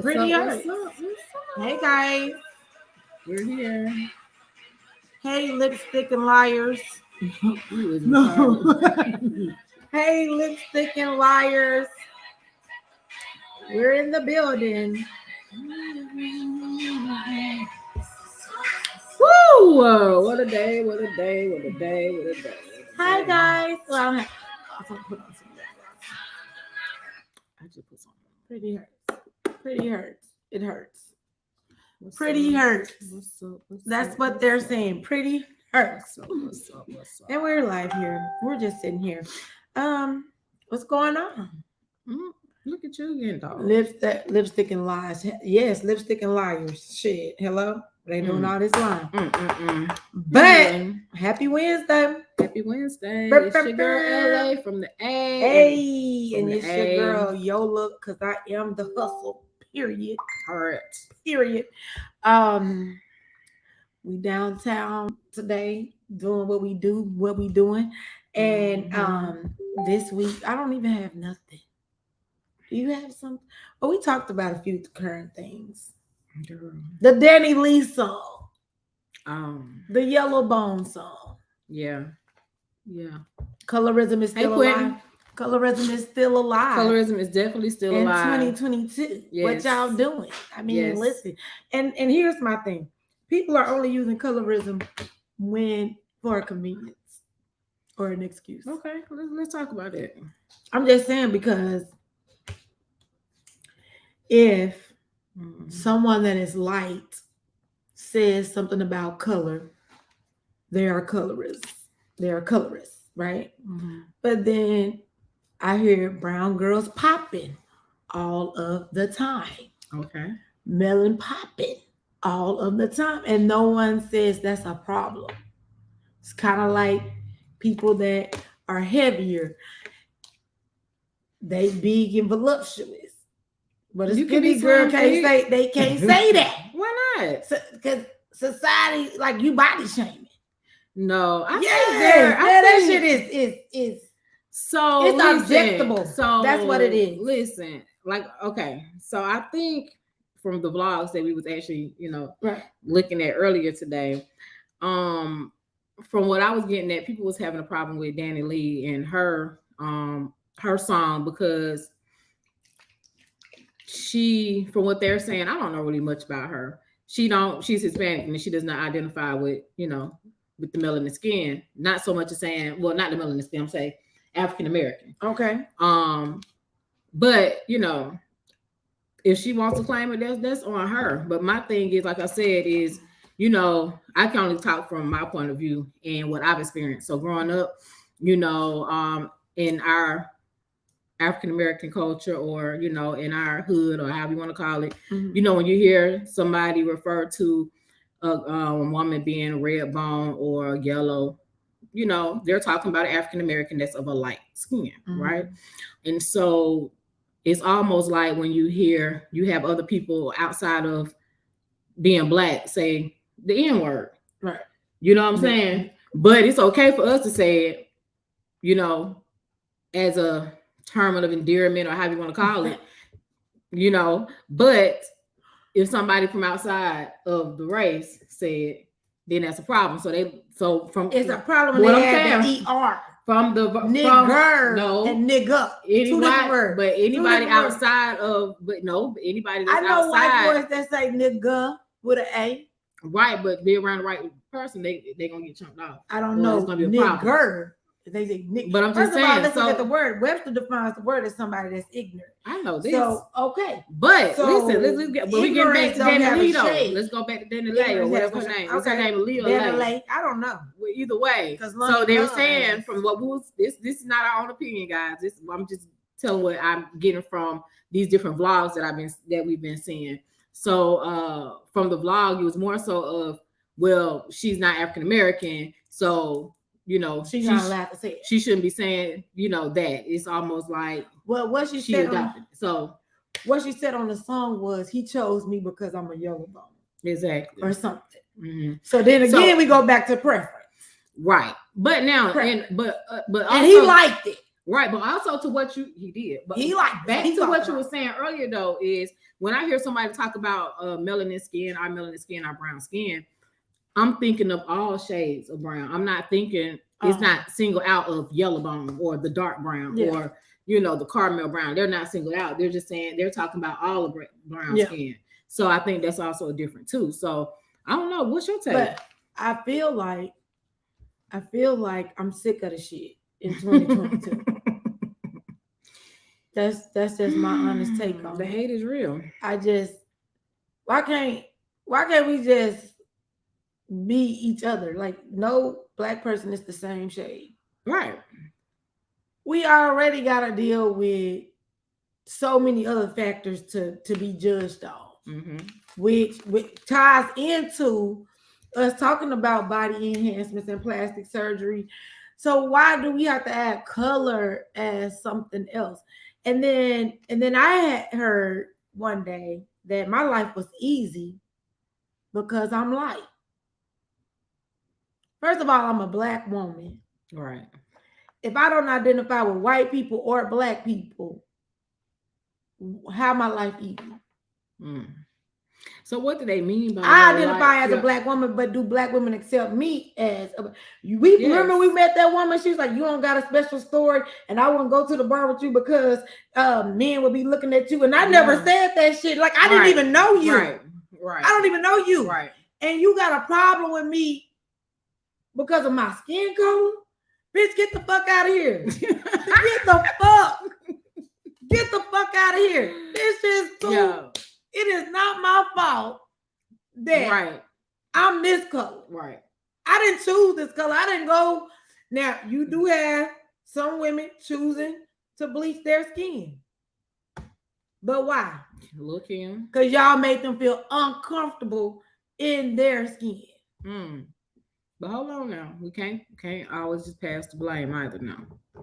Pretty hurts. What's up? Hey guys. We're here. Hey lipstick and liars. You is No. retarded. Hey lipstick and liars. We're in the building. Woo! What a day! What a day! What a day! What a day! Hi guys. Well, I put on some lip gloss. I just put something. Pretty hurts. Pretty hurts. It hurts. What's Pretty up? hurts. What's up? That's up? what they're saying. Pretty hurts. What's up? And we're live here. We're just sitting here. What's going on? Look at you again, dog. Lipstick and lies. Yes, lipstick and liars. Shit. Hello. They doing all this lying. But happy Wednesday. Happy Wednesday. It's your girl LA from the A. Hey, and it's your girl Yola, because I am the hustle. Period. Correct. Period. We downtown today doing what we do, what we doing. And this week I don't even have nothing. Do you have something? Oh, we talked about a few current things. Girl. The Danny Lee song. The Yellow Bone song. Yeah. Colorism is still alive. Colorism is still alive. Colorism is definitely still alive. In 2022. Yes. What y'all doing? I mean, listen. And here's my thing. People are only using colorism when for a convenience or an excuse. Okay, let's talk about it. I'm just saying, because if someone that is light says something about color, they are colorists. They are colorists, right? But then I hear brown girls popping all of the time. Okay. Melon popping all of the time. And no one says that's a problem. It's kind of like people that are heavier. They big and voluptuous. But a skinny girl they can't say that. Why not? Because society, like, you body shaming. No, I think that shit is so it's objectable. So that's what it is. Listen, like, okay, so I think from the vlogs that we was actually, looking at earlier today, from what I was getting at, people was having a problem with Danny Lee and her song, because she, from what they're saying, I don't know really much about her. She's Hispanic and she does not identify with, with the melanin skin. Not so much as saying, well, not the melanin skin, I'm saying African American. Okay. But if she wants to claim it, that's on her. But my thing is, like I said, is, I can only talk from my point of view and what I've experienced. So growing up, in our African American culture, or in our hood, or however you want to call it, when you hear somebody refer to a woman being red bone or yellow, they're talking about an African American that's of a light skin, right? And so it's almost like when you have other people outside of being Black say the N-word, right? You know what I'm saying? But it's okay for us to say it, as a term of endearment, or however you want to call it, but if somebody from outside of the race said, then that's a problem. It's a problem. What I'm saying, ER from the nigger and nigga, anybody, but anybody outside of, anybody that's I know outside, white boys that say nigga with an A, right? But be around the right person, they gonna get chunked off. I don't know. It's gonna be a problem. They say nigga. But I'm just saying. Let's look at the word. Webster defines the word as somebody that's ignorant. I know this. So okay. But listen, let's get. But we get back to Danny Lee though. Let's go back to Danny Lee or whatever her name. What's her name? Lee or Lay? I don't know. Well, either way. So they were saying, from what was this is not our own opinion, guys. I'm just telling what I'm getting from these different vlogs that we've been seeing. So from the vlog, it was more so of, well, she's not African American, so she's not allowed to say it. She shouldn't be saying, that. It's almost like, well, what she said adopted. So what she said on the song was, he chose me because I'm a yellow bone. Exactly. Or something. So then again, we go back to preference. Right. But now, but also, and he liked it. Right, but also to what he did. But he back to what you were saying earlier, though, is when I hear somebody talk about melanin skin, our brown skin, I'm thinking of all shades of brown. I'm not thinking it's not singled out of yellow bone or the dark brown or the caramel brown. They're not singled out. They're just saying they're talking about all of brown skin. So I think that's also different too. So I don't know. What's your take? But I feel like I'm sick of the shit in 2022. That's just my honest take on the hate is real. Why can't we just be each other? Like, no black person is the same shade. Right. We already got to deal with so many other factors to be judged on, which ties into us talking about body enhancements and plastic surgery. So why do we have to add color as something else? And then I had heard one day that my life was easy because I'm light. First of all, I'm a black woman. Right. If I don't identify with white people or black people, how my life easy? So what do they mean by I identify as a black woman, but do black women accept me as remember we met that woman? She was like, you don't got a special story, and I wouldn't go to the bar with you because men would be looking at you. And I never said that shit. Like, I didn't even know you. Right. I don't even know you. Right. And you got a problem with me because of my skin color? Bitch, get the fuck out of here. Get the fuck out of here. This is too. It is not my fault that I'm this color. Right. I didn't choose this color. I didn't go. Now, you do have some women choosing to bleach their skin. But why? Look here. Because y'all made them feel uncomfortable in their skin. But hold on now. We can't always just pass the blame either now.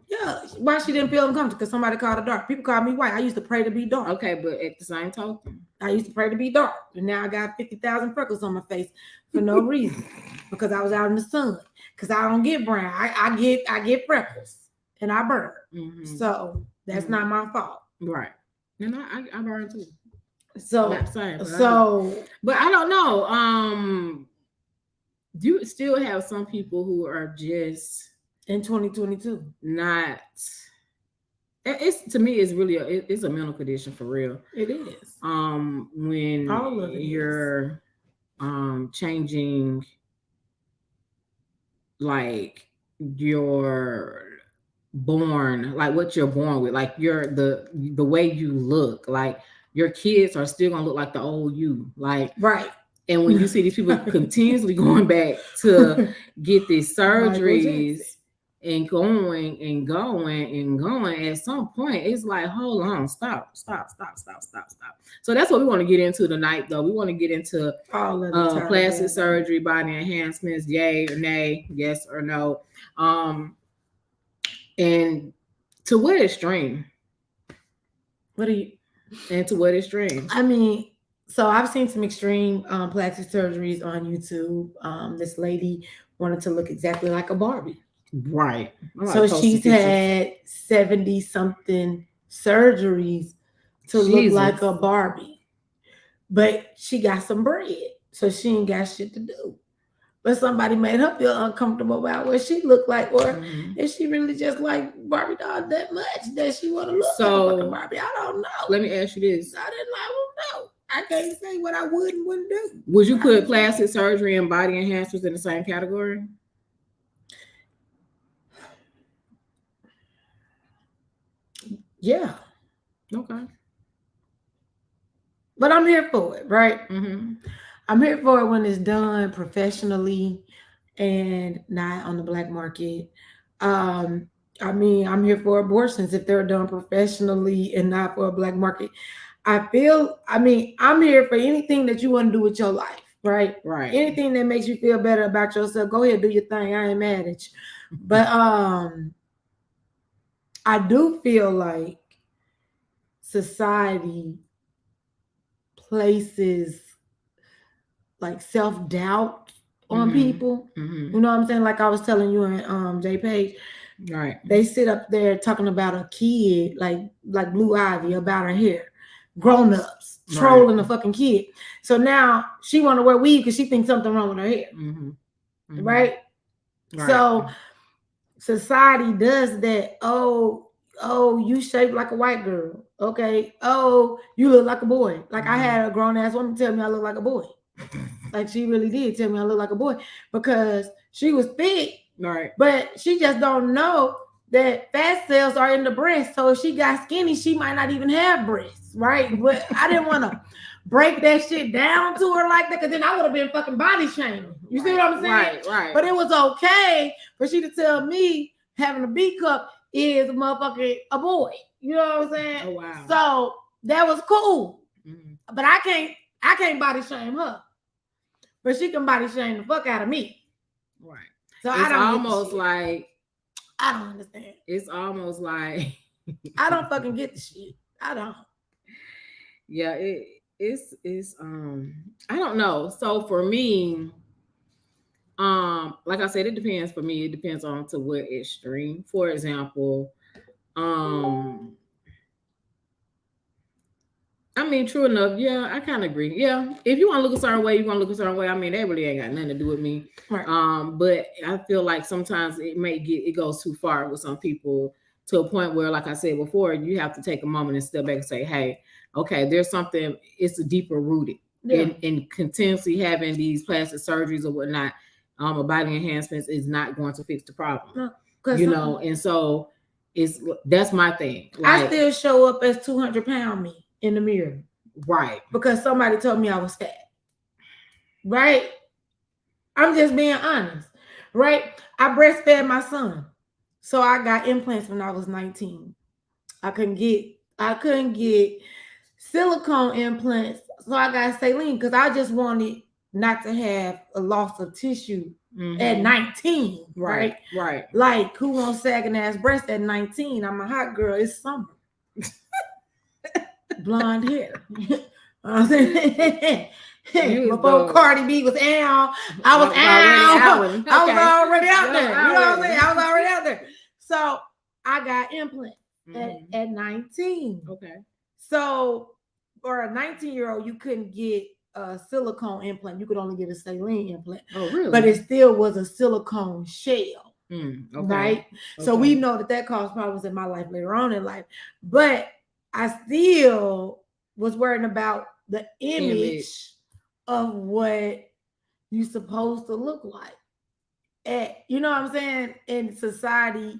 Yeah. Why she didn't feel uncomfortable? Because somebody called her dark. People call me white. I used to pray to be dark. Okay, but at the same token, I used to pray to be dark. And now I got 50,000 freckles on my face for no reason. Because I was out in the sun. Because I don't get brown. I get freckles. And I burn. So that's not my fault. Right. And I burn too. So but I don't know. You still have some people who are just in 2022 not. It's to me, it's really it's a mental condition for real. It is. When all of it you're changing, like you're born, like what you're born with, like you're the way you look, like your kids are still gonna look like the old you, like right. And when you see these people continuously going back to get these surgeries and going, at some point, it's like, hold on, stop. So that's what we want to get into tonight, though. We want to get into all of plastic surgery, body enhancements, yay or nay, yes or no. And to what extreme? And to what extreme? I mean, so I've seen some extreme plastic surgeries on YouTube. This lady wanted to look exactly like a Barbie. Right. So she's had 70-something surgeries to look like a Barbie. But she got some bread, so she ain't got shit to do. But somebody made her feel uncomfortable about what she looked like, or is she really just like Barbie doll that much that she want to look like a fucking Barbie? I don't know. Let me ask you this. I don't know. I can't say what I would and wouldn't do. Would you put plastic surgery and body enhancements in the same category? Yeah. Okay. But I'm here for it, right? Mm-hmm. I'm here for it when it's done professionally and not on the black market. I mean, I'm here for abortions if they're done professionally and not for a black market. I'm here for anything that you want to do with your life, right? Right. Anything that makes you feel better about yourself, go ahead, do your thing. I ain't mad at you. But I do feel like society places like self-doubt on people. Mm-hmm. You know what I'm saying? Like I was telling you in J Page, Right. They sit up there talking about a kid, like Blue Ivy, about her hair. Grown ups trolling a fucking kid. So now she want to wear weave because she thinks something wrong with her hair. Right? So society does that. Oh, you shaped like a white girl. Okay. Oh, you look like a boy. Like I had a grown ass woman tell me I look like a boy. Like she really did tell me I look like a boy because she was thick. Right. But she just don't know that fat cells are in the breast. So if she got skinny, she might not even have breasts, right? But I didn't want to break that shit down to her like that, because then I would have been fucking body shaming. You see what I'm saying? Right. But it was okay for she to tell me having a B cup is a motherfucking a boy. You know what I'm saying? Oh wow. So that was cool. But I can't body shame her. But she can body shame the fuck out of me. Right. So it's I don't almost like I don't understand. It's almost like I don't fucking get the shit. I don't. Yeah, it's I don't know. So for me, like I said, it depends. For me, it depends on to what extreme. For example, I mean, true enough. Yeah, I kind of agree. Yeah, if you want to look a certain way, you want to look a certain way. I mean, that really ain't got nothing to do with me. Right. But I feel like sometimes it goes too far with some people to a point where, like I said before, you have to take a moment and step back and say, hey, okay, there's something, it's a deeper rooted in continuously having these plastic surgeries or whatnot. A body enhancements is not going to fix the problem, and so that's my thing. Like, I still show up as 200-pound me in the mirror, right? Because somebody told me I was fat, right? I'm just being honest, right? I breastfed my son, so I got implants when I was 19. I couldn't get silicone implants, so I got saline because I just wanted not to have a loss of tissue at 19. Right. Like, who wants sagging ass breasts at 19? I'm a hot girl. It's summer. Blonde hair. Before Cardi B was out, I was already out there. You know what I'm saying? I was already out there. So I got implants at 19. Okay. So for a 19-year-old, you couldn't get a silicone implant. You could only get a saline implant. Oh, really? But it still was a silicone shell. Okay. Right? Okay. So we know that caused problems in my life later on in life. But I still was worrying about the image of what you're supposed to look like. You know what I'm saying? And society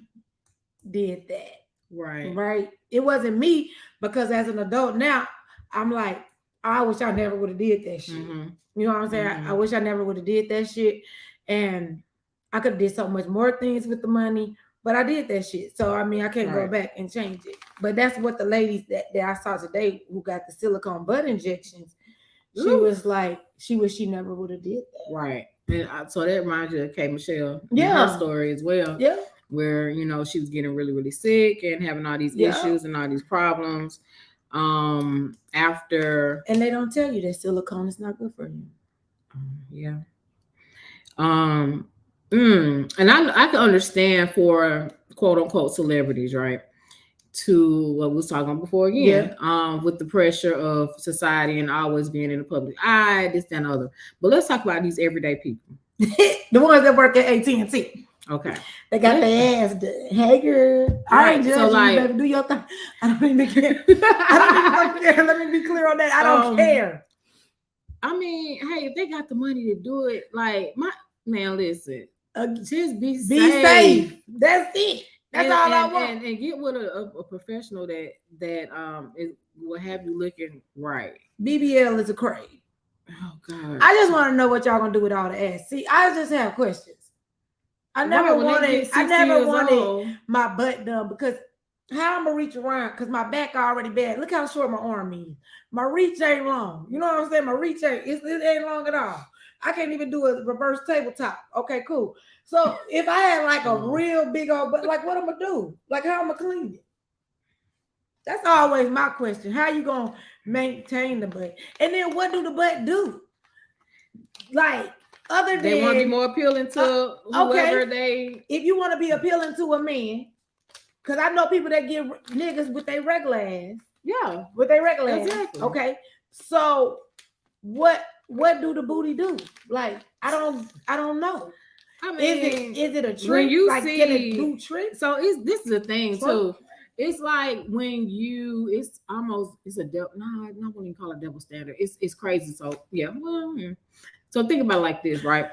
did that. Right. It wasn't me, because as an adult now, I'm like, I wish I never would have did that shit. You know what I'm saying? I wish I never would have did that shit. And I could have did so much more things with the money, but I did that shit. So, I mean, I can't go back and change it. But that's what the ladies that I saw today who got the silicone butt injections, she was like, she wish she never would have did that. Right. And so that reminds you of K. Michelle. Yeah. Her story as well. Yeah. Where, she was getting really, really sick and having all these issues and all these problems. After. And they don't tell you that silicone is not good for you. Yeah. And I can understand for quote unquote celebrities, right? To what we was talking about before again, with the pressure of society and always being in the public eye, this, that, and other. But let's talk about these everyday people. The ones that work at AT&T. Okay. They got their ass done. Hey, girl. I ain't judging you, baby. Do your thing. I don't even care. I don't even care. Let me be clear on that. I don't care. I mean, hey, if they got the money to do it, like, listen. Just be safe. Be safe. That's it. That's all I want. And get with a professional that will have you looking right. BBL is a crave. Oh God. I just want to know what y'all gonna do with all the ass. See, I just have questions. I never wanted my butt done, because how I'm gonna reach around, because my back already bad. Look how short my arm is. My reach ain't long. You know what I'm saying? My reach it ain't long at all. I can't even do a reverse tabletop. Okay, cool. So if I had like a real big old butt, like, what I'm gonna do? Like, how I'm gonna clean it? That's always my question. How you gonna maintain the butt? And then what do the butt do? Like, other than they want to be more appealing to whoever they. If you want to be appealing to a man, because I know people that get niggas with their regular ass. Yeah, with their regular exactly. ass. Okay, so what do the booty do? Like I don't know. I mean, is it a trick? When you like, see, can it do tricks? So this is the thing too. It's like when it's a devil. No, I don't want to call it double standard. It's crazy. So yeah, well, so think about it like this, right?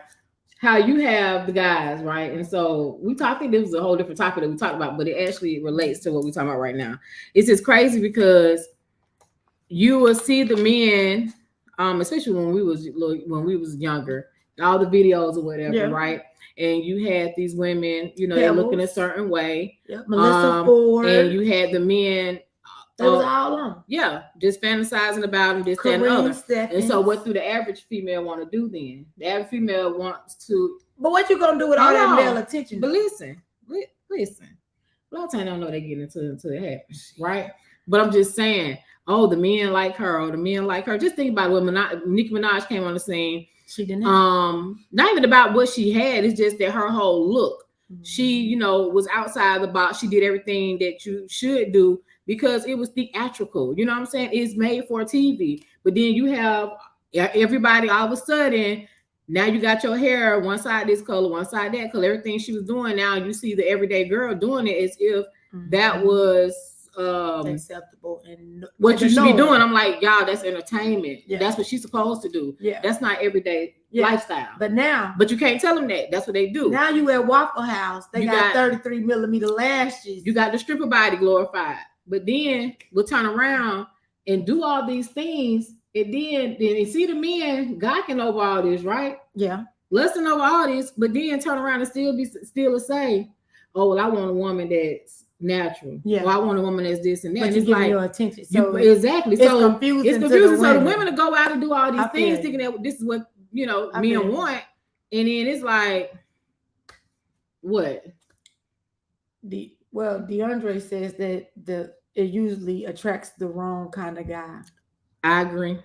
How you have the guys, right? And so I think this was a whole different topic that we talked about, but it actually relates to what we're talking about right now. It's just crazy because you will see the men, especially when we was younger, all the videos or whatever, right? And you had these women, they're looking a certain way. Melissa Ford. And you had the men. It was all on. Yeah, just fantasizing about them, this, that, and other. And so what do the average female want to do then? The average female wants to. But what you gonna do with all that male attention? But listen. A lot of times I don't know they get into it happens, right? But I'm just saying, the men like her, or the men like her. Just think about when Nicki Minaj came on the scene. She didn't. Not even about what she had. It's just that her whole look. Mm-hmm. She, was outside the box. She did everything that you should do because it was theatrical. You know what I'm saying? It's made for TV. But then you have everybody all of a sudden. Now you got your hair one side this color, one side that color. Everything she was doing. Now you see the everyday girl doing it as if that was acceptable and what you should be doing. I'm like, y'all, that's entertainment. Yeah. That's what she's supposed to do. Yeah. That's not everyday lifestyle. But you can't tell them that. That's what they do. Now you at Waffle House. They got 33 millimeter lashes. You got the stripper body glorified. But then we'll turn around and do all these things. And then you see the men gawking over all this, right? Yeah. Lusting over all this, but then turn around and still say, oh, well, I want a woman that's natural. Yeah. Well, I want a woman that's this and that. But and you it's give like your attention. So exactly. It's so confusing. It's confusing. So the women to go out and do all these things, thinking that this is what men want, and then it's like, what? DeAndre says that it usually attracts the wrong kind of guy. I agree.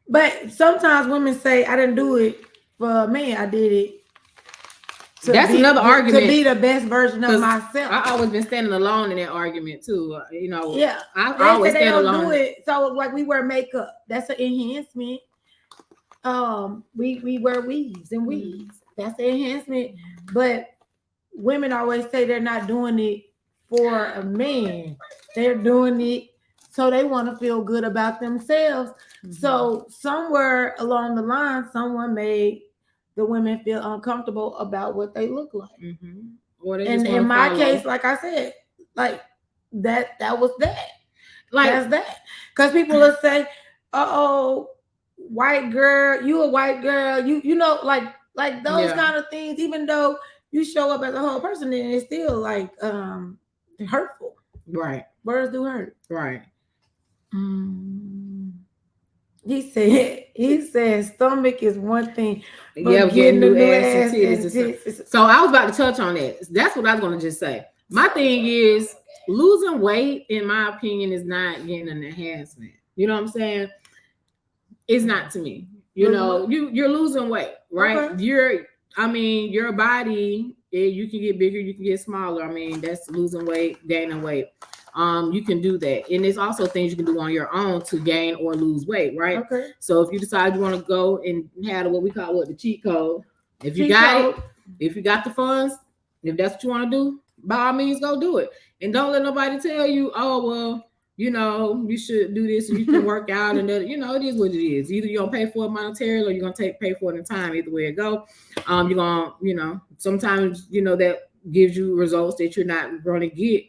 But sometimes women say, I didn't do it for a man. I did it. That's another argument. To be the best version of myself. I always been standing alone in that argument too. Yeah. I always stand alone. Do it. So like we wear makeup. That's an enhancement. We wear weaves and weaves. That's an enhancement. But women always say they're not doing it for a man. They're doing it so they want to feel good about themselves. Mm-hmm. So somewhere along the line, someone made the women feel uncomfortable about what they look like. Mm-hmm. Or and in my case, like I said, like that was that. Like that's that. Because people will say, "Oh, white girl, you a white girl, you know, like those kind of things." Even though you show up as a whole person, then it's still like hurtful. Right. Words do hurt. Right. He said stomach is one thing. Getting new ass and titties. So I was about to touch on that. That's what I was going to just say. My thing is losing weight, in my opinion, is not getting an enhancement. You know what I'm saying? It's not to me. You're losing weight, right? Okay. Your body, you can get bigger, you can get smaller. I mean, that's losing weight, gaining weight. You can do that. And there's also things you can do on your own to gain or lose weight, right? Okay. So if you decide you want to go and have what we call the cheat code, if you got the funds, if that's what you want to do, by all means, go do it. And don't let nobody tell you, oh, well, you should do this and you can work out and that, it is what it is. Either you're going to pay for it monetarily or you're going to pay for it in time, either way it go. You're going to, sometimes, that gives you results that you're not going to get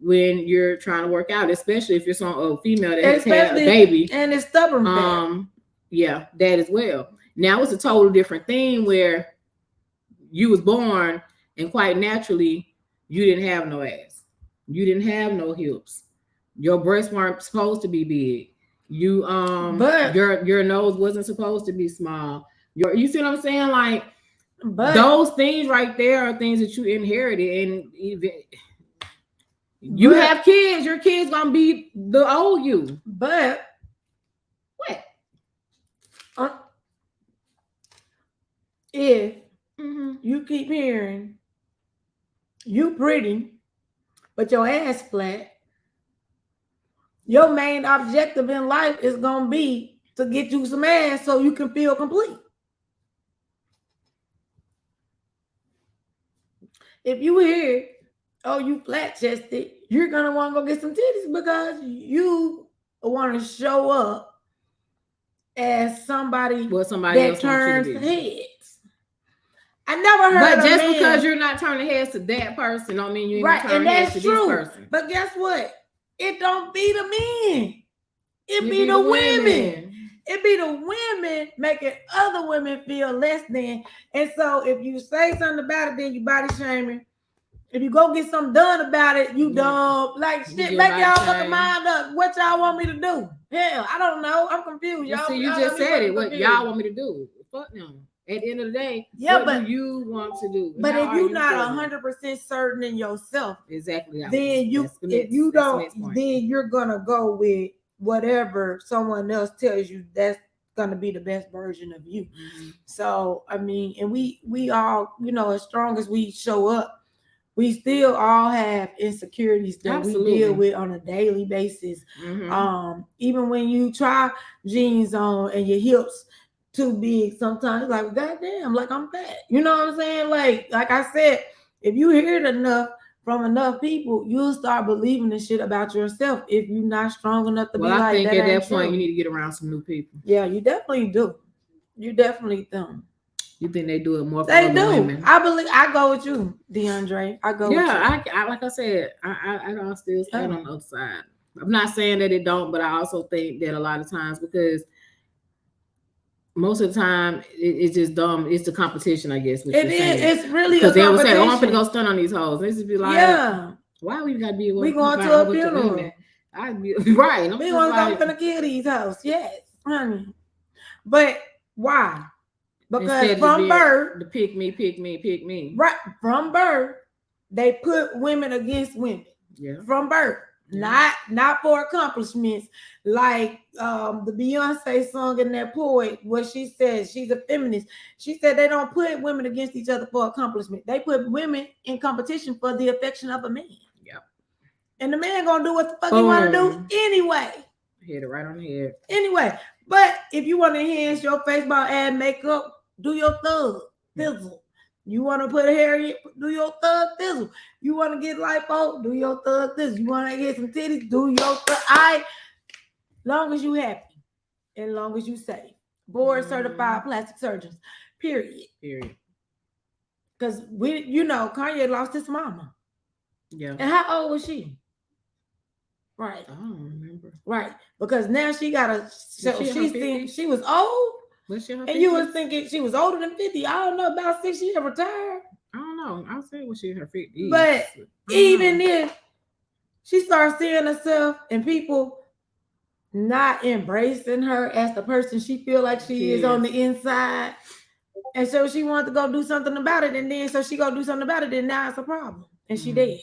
when you're trying to work out, especially if you're a female that has had a baby. And it's stubborn. Yeah, that as well. Now it's a total different thing where you was born and quite naturally you didn't have no ass. You didn't have no hips. Your breasts weren't supposed to be big. But your nose wasn't supposed to be small. You see what I'm saying? Like, but those things right there are things that you inherited, and even you have kids, your kids gonna be the old you. But if you keep hearing you pretty, but your ass flat, your main objective in life is gonna be to get you some ass so you can feel complete. If you hear, oh, you flat chested, you're gonna want to go get some titties because you want to show up as somebody that turns heads. I never heard but just because you're not turning heads to that person don't mean you ain't right, turning heads to this person. But guess what? It don't be the men. It be the women. It be the women making other women feel less than. And so if you say something about it, then you body shaming. If you go get something done about it, you don't like shit. Make y'all fucking mind up. What y'all want me to do? Hell, I don't know. I'm confused. Y'all see, you just said it. What y'all want me to do? Fuck no. At the end of the day, what do you want to do? But if you're not 100% certain in yourself, exactly, then if you don't, then you're gonna go with whatever someone else tells you that's gonna be the best version of you. So I mean, and we all, as strong as we show up, we still all have insecurities that we deal with on a daily basis. Even when you try jeans on and your hips too big, sometimes like, goddamn, like I'm fat. You know what I'm saying? Like I said, if you hear it enough from enough people, you'll start believing this shit about yourself if you're not strong enough to be like that. I think at that point you need to get around some new people. Yeah, you definitely do. You definitely do. You think they do it more for other women? I believe. I go with you, DeAndre. I go with you. I like I said, I don't still stand on the other side. I'm not saying that it don't, but I also think that a lot of times, because most of the time it's just dumb. It's the competition, I guess. It is. It's really because they would say, "Oh, I'm gonna go stun on these hoes." They just be like, why we gotta be? We going to a funeral. I'd be right. We gonna kill these hoes. Yes, honey. But why? Because from birth, the pick me. Right, from birth, they put women against women. Yeah. From birth. Yeah. Not for accomplishments. Like the Beyonce song in that poet, what she says, she's a feminist. She said they don't put women against each other for accomplishment. They put women in competition for the affection of a man. Yep. And the man gonna do what the fuck he wanna do anyway. Hit it right on the head. Anyway, but if you want to enhance your face by add makeup, do your thug thizzle. You want to put hair in, do your thug thizzle. You want to get lipo, do your thug thizzle. You want to get some titties, do your thug. Long as you happy and long as you safe. Board certified plastic surgeons. Period. Because Kanye lost his mama. Yeah. And how old was she? Right. I don't remember. Right. Because now she got a. She was old. And you was thinking she was older than 50. I don't know about 6 years retired. I don't know. I'll say what she in her 50s. But even if she starts seeing herself and people not embracing her as the person she feel like she is on the inside, and so she wanted to go do something about it, and then so she go do something about it, and now it's a problem, and she dead.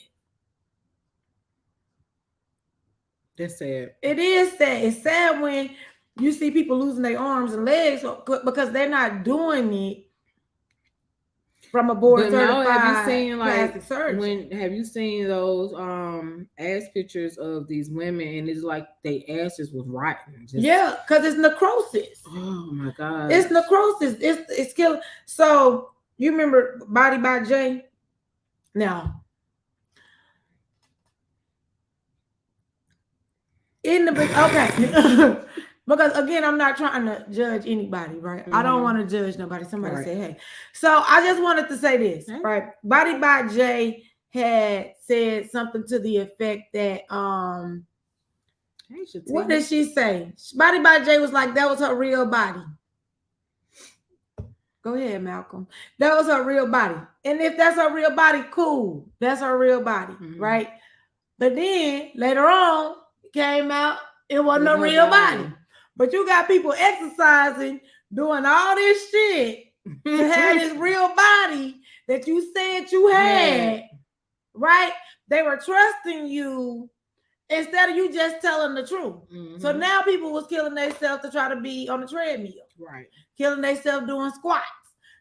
That's sad. It is sad. It's sad when you see people losing their arms and legs because they're not doing it from a board certified have you seen plastic surgeon. Have you seen those ass pictures of these women and it's like they asses was rotten? Yeah, because it's necrosis. Oh my god. It's necrosis. It's killing. So you remember Body by Jay? Now. Okay. Because again, I'm not trying to judge anybody, right? I don't want to judge nobody. Somebody say, hey. So I just wanted to say this, right? Body by Jay had said something to the effect that what did she say? Body by Jay was like, that was her real body. Go ahead, Malcolm. That was her real body. And if that's her real body, cool. That's her real body, right? But then later on, it came out, it wasn't a real body. But you got people exercising, doing all this shit to have this real body that you said you had, right? They were trusting you instead of you just telling the truth. So now people was killing themselves to try to be on the treadmill. Right. Killing themselves doing squats,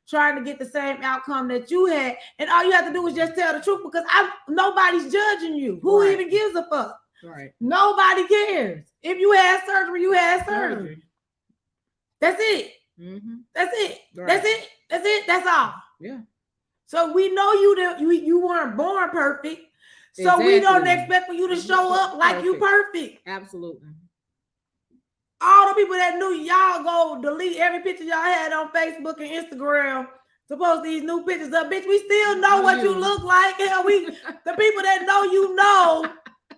trying to get the same outcome that you had, and all you have to do is just tell the truth because nobody's judging you. Who even gives a fuck? Right. Nobody cares. If you had surgery, you had surgery. That's it. Mm-hmm. That's it. Right. That's it. That's it. That's all. Yeah. So we know you weren't born perfect. So exactly. We don't expect for you to show up like you perfect. Absolutely. All the people that knew y'all go delete every picture y'all had on Facebook and Instagram to post these new pictures up. Bitch, we still know what you look like. Hell, the people that know,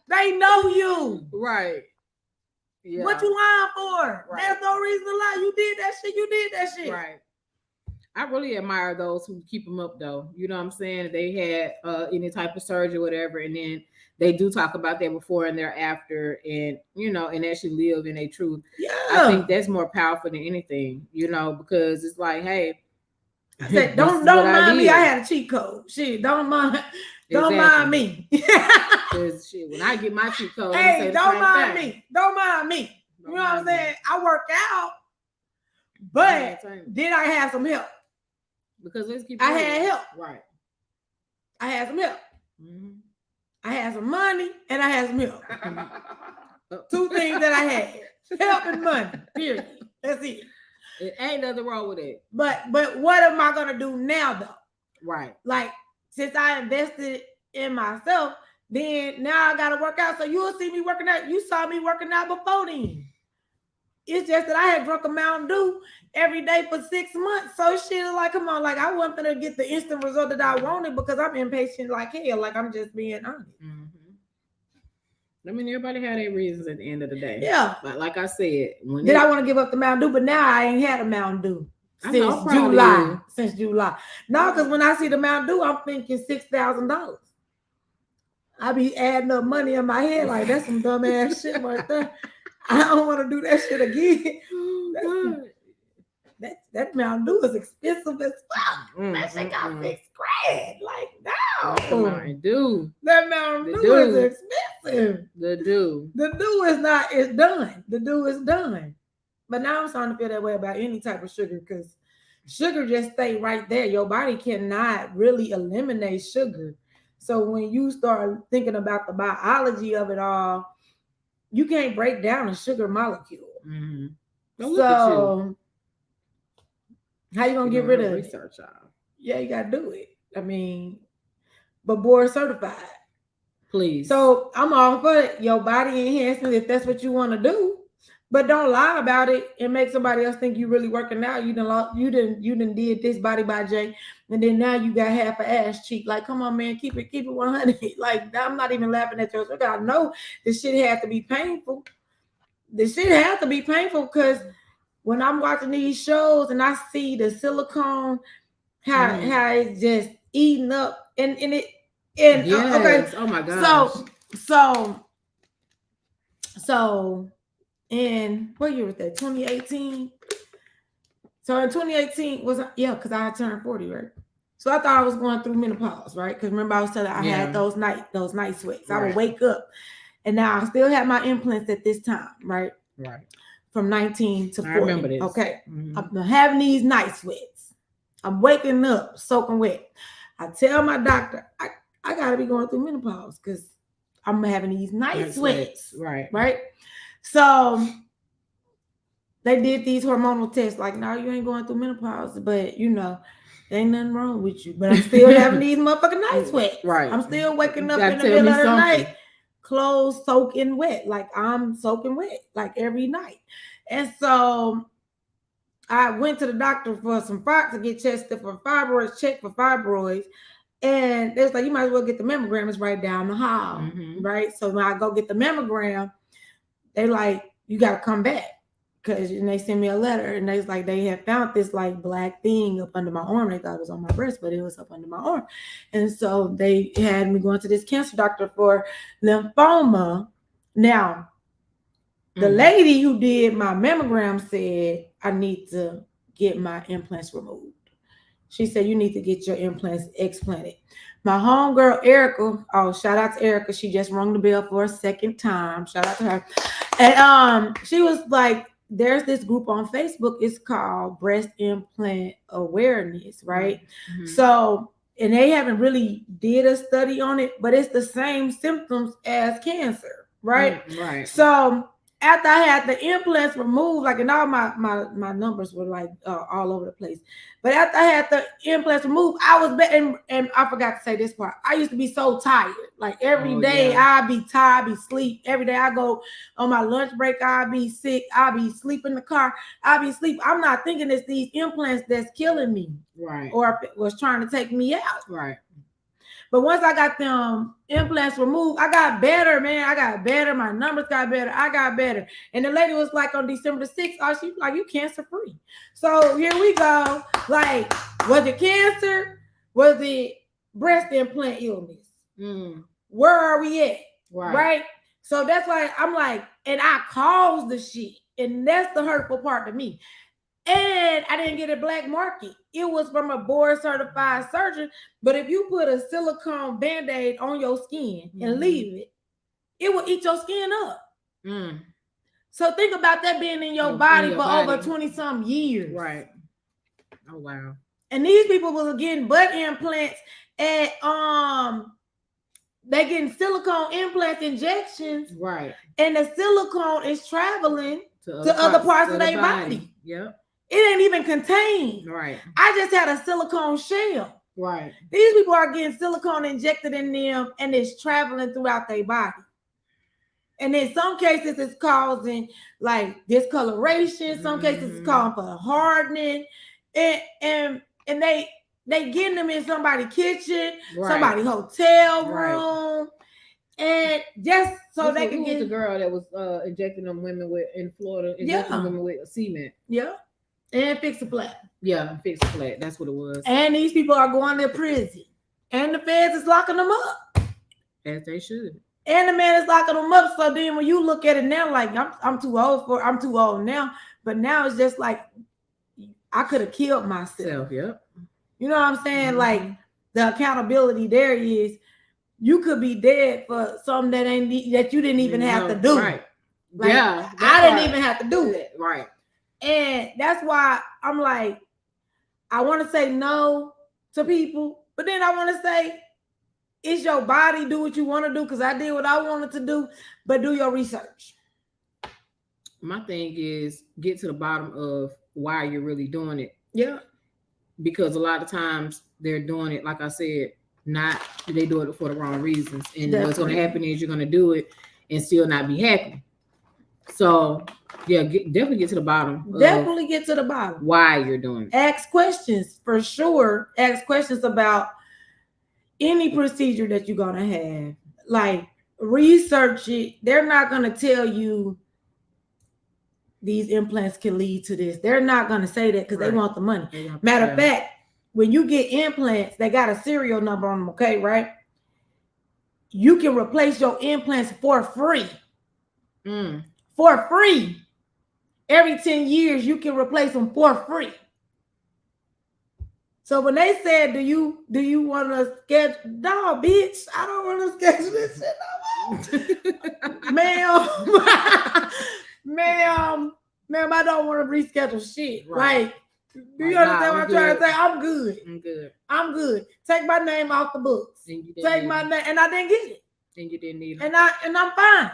they know you. Right. Yeah. What you lying for? Right. There's no reason to lie. You did that shit. Right. I really admire those who keep them up, though. You know what I'm saying? They had any type of surgery or whatever, and then they do talk about that before and thereafter, and and actually live in their truth. Yeah. I think that's more powerful than anything, because it's like, hey, I said, don't mind me. I had a cheat code. Shit, don't mind me. Because shit, when I get my cheat code, hey, don't mind me. Don't mind me. You know what I'm saying? I work out, but did I have some help? Because I had help. Right. I had some help. Mm-hmm. I had some money and I had some help. Two things that I had: help and money. Period. That's it. It ain't nothing wrong with it. But what am I gonna do now, though? Right. Like, since I invested in myself, then now I gotta work out. So you'll see me working out. You saw me working out before then. It's just that I had drunk a Mountain Dew every day for 6 months. So shit is like, come on, like I wasn't gonna get the instant result that I wanted because I'm impatient like hell. Like I'm just being honest. Mm-hmm. I mean, everybody had their reasons at the end of the day. Yeah. But like I said, I want to give up the Mountain Dew, but now I ain't had a Mountain Dew since July. Since July. No, because when I see the Mountain Dew, I'm thinking $6,000. I be adding up money in my head like that's some dumb ass shit right there. I don't want to do that shit again. That Mountain Dew is expensive as fuck. That shit got $6,000. Like, no. That Mountain Dew. That Mountain Dew is expensive. The Dew. The Dew is not, it's done. The Dew is done. But now I'm starting to feel that way about any type of sugar because sugar just stay right there. Your body cannot really eliminate sugar. So when you start thinking about the biology of it all, you can't break down a sugar molecule. Mm-hmm. So how you gonna get rid of research, it? Yeah, you gotta do it. I mean, but board certified. Please. So I'm all for your body enhancement if that's what you want to do. But don't lie about it and make somebody else think you really working out. You done did this body by Jay, and then now you got half an ass cheek. Like, come on, man, keep it 100. Like, I'm not even laughing at your. I know this shit had to be painful. This shit had to be painful because when I'm watching these shows and I see the silicone, how it's just eating up and it and yes. Okay. Oh my gosh. So. In what year was that? 2018. So in 2018 because I turned 40, right? So I thought I was going through menopause, right? Because remember I was telling I had those night sweats. Right. I would wake up, and now I still have my implants at this time, right? Right. From 19 to 40. I remember this. Okay. Mm-hmm. I'm having these night sweats. I'm waking up soaking wet. I tell my doctor I gotta be going through menopause because I'm having these night sweats. Right. Right. So they did these hormonal tests, like, no, you ain't going through menopause, but there ain't nothing wrong with you. But I'm still having these motherfucking night sweats. Right. I'm still waking up in the middle of the night, clothes soaking wet. Like I'm soaking wet, like every night. And so I went to the doctor for some to get tested for fibroids, check for fibroids. And they was like, you might as well get the mammogram. It's right down the hall. Mm-hmm. Right. So when I go get the mammogram, they like, you got to come back because they sent me a letter and they was like, they had found this like black thing up under my arm. They thought it was on my breast, but it was up under my arm. And so they had me going to this cancer doctor for lymphoma. Now, the lady who did my mammogram said, I need to get my implants removed. She said, you need to get your implants explanted. My homegirl, Erica, shout out to Erica. She just rung the bell for a second time. Shout out to her. And she was like, there's this group on Facebook. It's called Breast Implant Awareness, right? Mm-hmm. So, and they haven't really did a study on it, but it's the same symptoms as cancer, right? Right. So after I had the implants removed, like, and all my numbers were like all over the place. But after I had the implants removed, I was and I forgot to say this part. I used to be so tired. Like every day I'd be tired, I'd be sleep. Every day I go on my lunch break, I'd be sick, I'd be sleep in the car, I'd be sleep. I'm not thinking it's these implants that's killing me. Right. Or if it was trying to take me out. Right. But once I got them implants removed, I got better, man. I got better. My numbers got better. I got better. And the lady was like on December the 6th, she was like, you cancer free. So here we go. Like, was it cancer? Was it breast implant illness? Where are we at? Right? So that's why I'm like, and I caused the shit. And that's the hurtful part to me. And I didn't get a black market. It was from a board certified surgeon. But if you put a silicone band-aid on your skin and leave it will eat your skin up. So think about that being in your body for over 20-some years. Right. Oh wow. And these people was getting butt implants and they getting silicone implant injections. Right. And the silicone is traveling to other parts of their body. Yep. It ain't even contained. Right. I just had a silicone shell. Right. These people are getting silicone injected in them and it's traveling throughout their body. And in some cases, it's causing like discoloration. Some cases, it's calling for hardening. And they getting them in somebody's kitchen, somebody's hotel room. And just so they can get the girl that was injecting them women with in Florida, injecting women with cement. Yeah. And fix a flat. Yeah, fix a flat. That's what it was. And these people are going to prison. And the feds is locking them up. As they should. And the man is locking them up. So then when you look at it now, like I'm too old now. But now it's just like I could have killed myself. Yep. You know what I'm saying? Like the accountability there is you could be dead for something that you didn't even have to do. Right. Like, I didn't even have to do it. Right. And that's why I'm like, I want to say no to people, but then I want to say, it's your body, do what you want to do, because I did what I wanted to do, but do your research. My thing is get to the bottom of why you're really doing it. Yeah. Because a lot of times they're doing it, like I said, they do it for the wrong reasons. And what's going to happen is you're going to do it and still not be happy. So, yeah, definitely get to the bottom. Definitely get to the bottom. Why you're doing it. Ask questions, for sure. Ask questions about any procedure that you're going to have. Like, research it. They're not going to tell you these implants can lead to this. They're not going to say that because they want the money. Matter of fact, when you get implants, they got a serial number on them, okay, right? You can replace your implants for free. For free. Every 10 years, you can replace them for free. So when they said, do you want to schedule? No, bitch, I don't want to schedule this shit no more. Ma'am, I don't want to reschedule shit. Right. Like, do you understand what I'm trying to say? I'm good. Take my name off the books. Take my name, and I didn't get it. And you didn't need it. And I'm fine.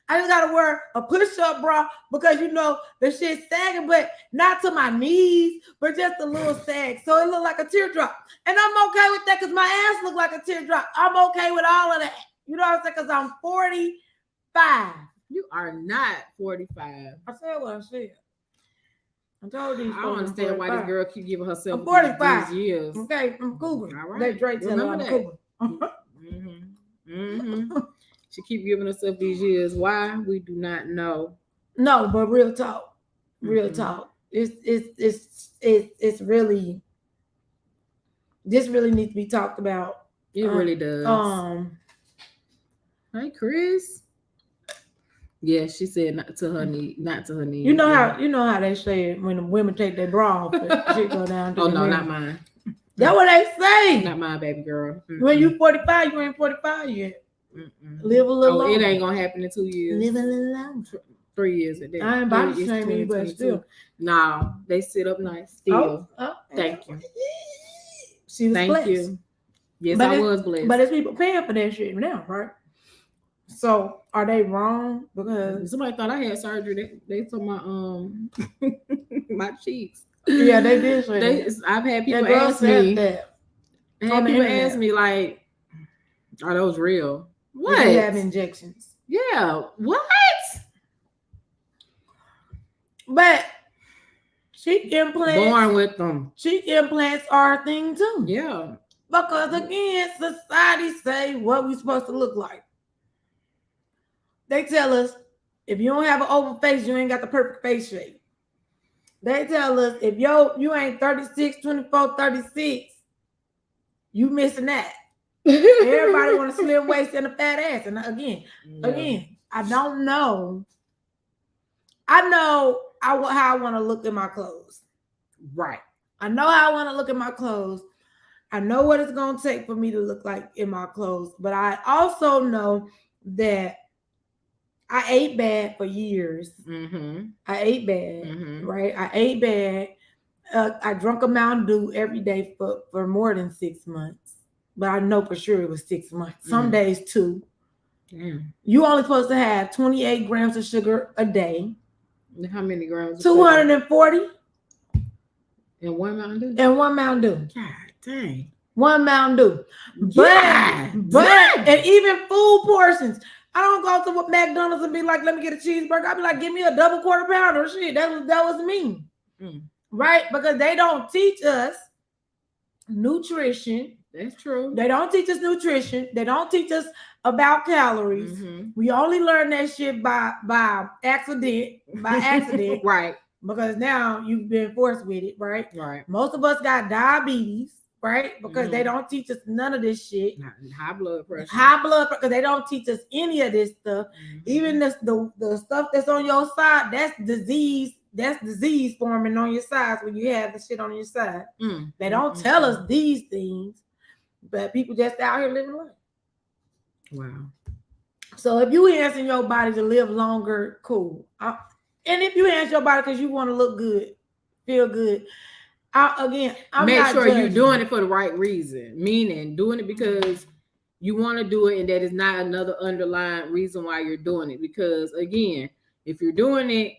I just gotta wear a push-up bra because the shit's sagging, but not to my knees, but just a little sag. So it look like a teardrop. And I'm okay with that because my ass look like a teardrop. I'm okay with all of that. You know what I'm saying? Because I'm 45. You are not 45. I said what I said. I told these. I don't understand why this girl keep giving herself 45 these years. Okay, I'm Cougar. All right. Let Drake tell her I'm Cougar. She keep giving herself these years. Why? We do not know. No, but real talk. Talk. It's really. This really needs to be talked about. It really does. Hey, Chris. Yeah, she said not to her knee. You know how they say it when the women take their bra off, shit go down. Oh no, not mine. That's what they say. Not mine, baby girl. When you 45, you ain't 45 yet. Live a little longer. It ain't gonna happen in 2 years. Live a little longer. 3 years a day. I ain't body shaming you, but still. No, they sit up nice still. Thank you. She was Thank blessed. you. Yes, But I was blessed. But there's people paying for that shit now, right? So are they wrong? Because somebody thought I had surgery. They saw my my cheeks. Yeah, they did say that. I've had people ask me that. I had people ask me like, "Are those real?" What? They have injections. Yeah. What? But cheek implants. Born with them. Cheek implants are a thing too. Yeah. Because again, society say what we supposed to look like. They tell us if you don't have an oval face, you ain't got the perfect face shape. They tell us if you ain't 36, 24, 36, you missing that. Everybody want a slim waist and a fat ass. And again, I don't know. I know how I want to look in my clothes. Right. I know how I want to look in my clothes. I know what it's going to take for me to look like in my clothes. But I also know that I ate bad for years. Mm-hmm. I ate bad, right? I ate bad. I drank a Mountain Dew every day for more than 6 months. But I know for sure it was 6 months. Some days 2. Damn. You only supposed to have 28 grams of sugar a day. How many grams? 240. And one Mountain Dew? And one Mountain Dew. God dang. One Mountain Dew. But and even food portions. I don't go to McDonald's and be like, let me get a cheeseburger. I'll be like, give me a double quarter pounder. Shit, that was me. Right? Because they don't teach us nutrition. That's true. They don't teach us nutrition. They don't teach us about calories. Mm-hmm. We only learn that shit by accident. Right. Because now you've been forced with it, right? Right. Most of us got diabetes, right? Because they don't teach us none of this shit. High blood pressure. Because they don't teach us any of this stuff. Mm-hmm. Even the stuff that's on your side, that's disease. That's disease forming on your sides when you have the shit on your side. They don't tell us these things, but people just out here living life. Wow. So if you enhancing your body to live longer, cool. And if you enhance your body because you want to look good, feel good, I'm make not sure judging. You're doing it for the right reason. Meaning doing it because you want to do it, and that is not another underlying reason why you're doing it. Because again, if you're doing it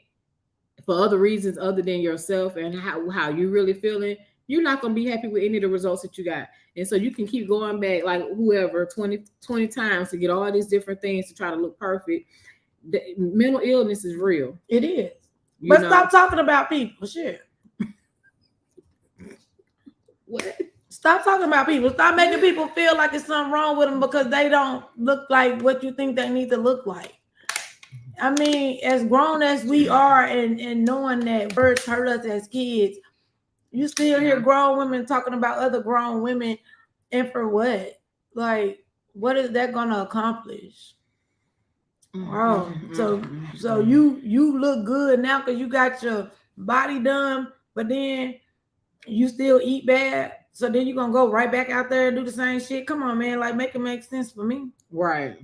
for other reasons other than yourself and how you really feeling, you're not going to be happy with any of the results that you got. And so you can keep going back like whoever 20 times to get all these different things to try to look perfect. The mental illness is real. It is. But stop talking about people. Shit. What? Stop talking about people. Stop making people feel like there's something wrong with them because they don't look like what you think they need to look like. I mean, as grown as we are and knowing that words hurt us as kids, you still hear grown women talking about other grown women, and for what? Like, what is that gonna accomplish? Oh, so you look good now because you got your body done, but then you still eat bad. So then you're gonna go right back out there and do the same shit. Come on, man, like make it make sense for me. Right.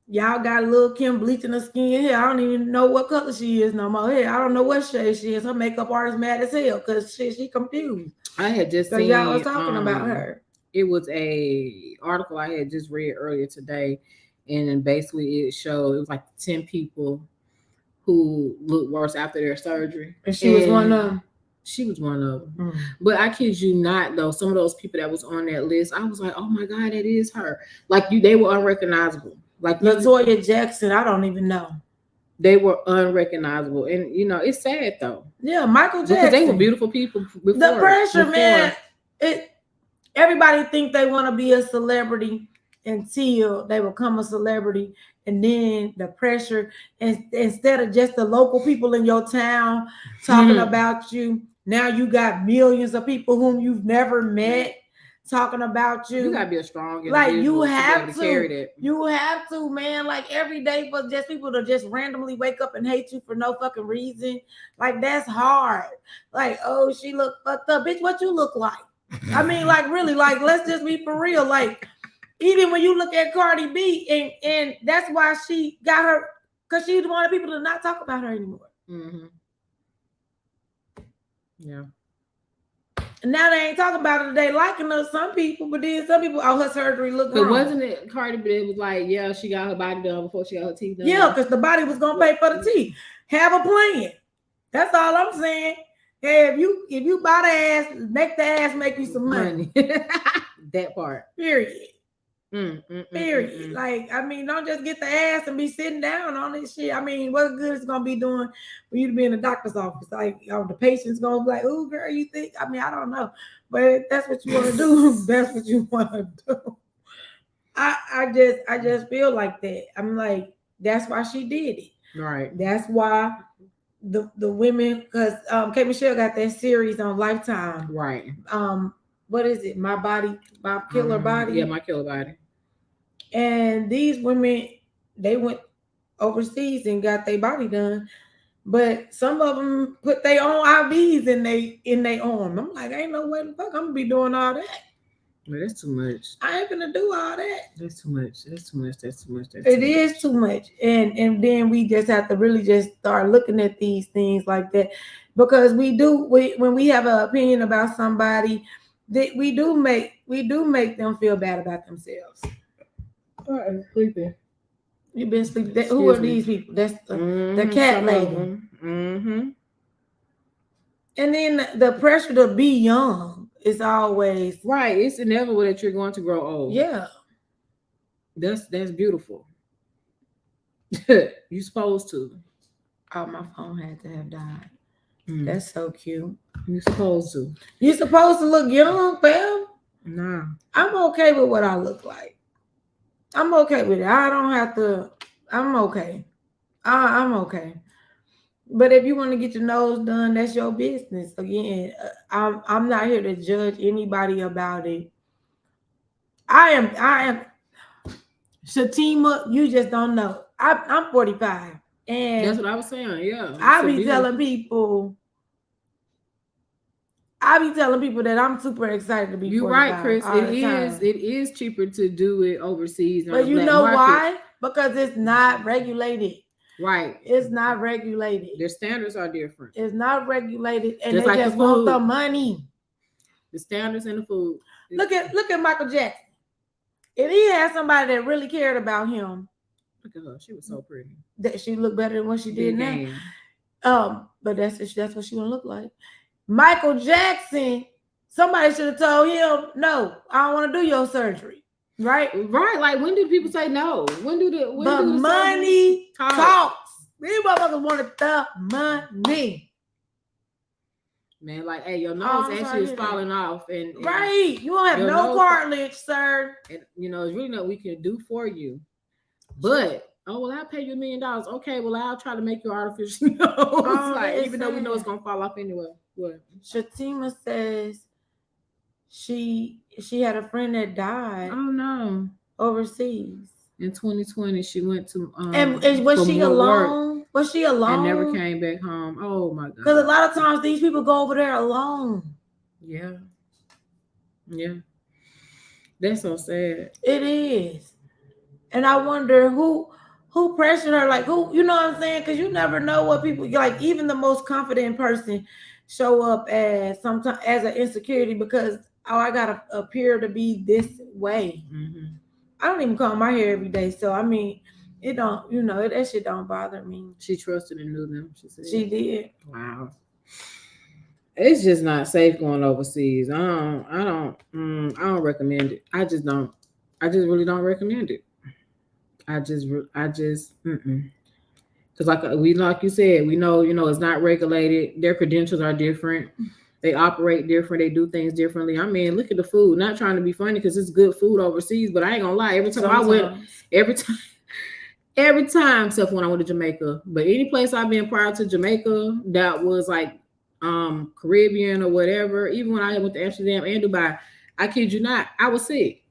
Y'all got a little Kim bleaching her skin here. I don't even know what color she is no more. Here, I don't know what shade she is. Her makeup artist mad as hell because she confused. I had just seen y'all was talking about her. It was a article I had just read earlier today, and then basically it showed it was like 10 people who looked worse after their surgery. And she was one of them. She was one of them. But I kid you not, though, some of those people that was on that list, I was like, oh my God, that is her. Like they were unrecognizable. Like LaToya Jackson, I don't even know. They were unrecognizable. And it's sad though. Yeah, Michael Jackson. Because they were beautiful people before. The pressure, man. Everybody think they want to be a celebrity until they become a celebrity. And then the pressure, and instead of just the local people in your town talking about you, now you got millions of people whom you've never met talking about you. You gotta be a strong individual. Like you have to carry that. You have to, man. Like every day for just people to just randomly wake up and hate you for no fucking reason. Like that's hard. Like, oh, she look fucked up. Bitch, what you look like? I mean, like really, like let's just be for real. Like even when you look at Cardi B, and that's why she got her because she wanted people to not talk about her anymore. Mm-hmm. Yeah. And now they ain't talking about it. They liking her, some people, but then some people, her surgery looked wrong. But wasn't it Cardi B? It was like, yeah, she got her body done before she got her teeth done. Yeah, because the body was gonna pay for the teeth. Have a plan. That's all I'm saying. Hey, if you buy the ass, make the ass make you some money. That part. Period. Period. Like, I mean, don't just get the ass and be sitting down on this shit. I mean, what good is gonna be doing for you to be in the doctor's office? Like, the patient's gonna be like, "Oh, girl, you think?" I mean, I don't know, but that's what you want to do. That's what you want to do. I just feel like that. I'm like, that's why she did it. Right. That's why the women, because K Michelle got that series on Lifetime. Right. What is it? My Killer Body. Yeah, My Killer Body. And these women, they went overseas and got their body done, but some of them put their own IVs in their arm. I'm like, ain't no way the fuck I'm gonna be doing all that. But that's too much. I ain't gonna do all that. That's too much. It is too much. And then we just have to really just start looking at these things like that, because when we have an opinion about somebody, that we do make them feel bad about themselves. I'm sleeping. You've been sleeping. Who are these people? That's the cat lady. Mm-hmm. And then the pressure to be young is always right. It's inevitable that you're going to grow old. Yeah, that's beautiful. You're supposed to. Oh, my phone had to have died. That's so cute. You're supposed to. You're supposed to look young, fam. Nah, I'm okay with what I look like. I'm okay with it. I don't have to. I'm okay. I'm okay. But if you want to get your nose done, that's your business. Again, I'm not here to judge anybody about it. I am Shatima. You just don't know. I'm 45, and that's what I was saying. Yeah, I be telling people. that I'm super excited to be. You're right, Chris. It is cheaper to do it overseas. But you know why? Because it's not regulated. Right. It's not regulated. Their standards are different. It's not regulated, and just they like just want the money. The standards in the food. Look at Michael Jackson. If he had somebody that really cared about him, look at her. She was so pretty. That she looked better than what she did now. But that's what she gonna look like. Michael Jackson, somebody should have told him, no, I don't want to do your surgery. Right? Right. Like, when do people say no? When do the money talks? These motherfuckers wanted the money. Man, like, hey, your nose actually is falling off. And right. You don't have no cartilage, sir. And, it's really nothing we can do for you. But, well, I'll pay you $1 million. Okay, well, I'll try to make you artificial nose. Even though we know it's going to fall off anyway. What? Shatima says she had a friend that died. Oh, no. Overseas. In 2020, she went to and was she alone? Was she alone? And never came back home. Oh my God! Because a lot of times these people go over there alone. Yeah, that's so sad. It is, and I wonder who pressured her. Like who, you know what I'm saying? Because you never know what people like. Even the most confident person show up as sometimes as an insecurity because I gotta appear to be this way. Mm-hmm. I don't even comb my hair every day, so I mean, it don't, that shit don't bother me. She trusted and knew them. She said she did. Wow, it's just not safe going overseas. I don't recommend it. I just really don't recommend it. I just because like you said, we know it's not regulated. Their credentials are different. They operate different. They do things differently. I mean, look at the food. Not trying to be funny because it's good food overseas, but I ain't gonna lie. Every time, except when I went to Jamaica. But any place I've been prior to Jamaica that was like Caribbean or whatever, even when I went to Amsterdam and Dubai, I kid you not, I was sick.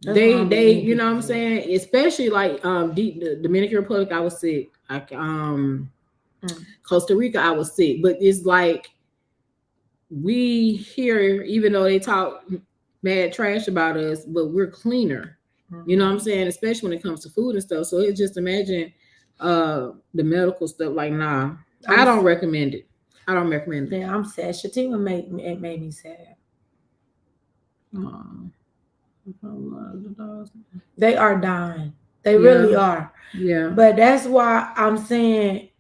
They you know what I'm saying? Especially like the Dominican Republic, I was sick. Like Costa Rica, I was sick. But it's like we here, even though they talk mad trash about us, but we're cleaner. You know what I'm saying? Especially when it comes to food and stuff. So it just imagine the medical stuff. Like, nah, I don't recommend it. I don't recommend it. Yeah, I'm sad. Shatima made me sad. They are dying. They really are. Yeah. But that's why I'm saying,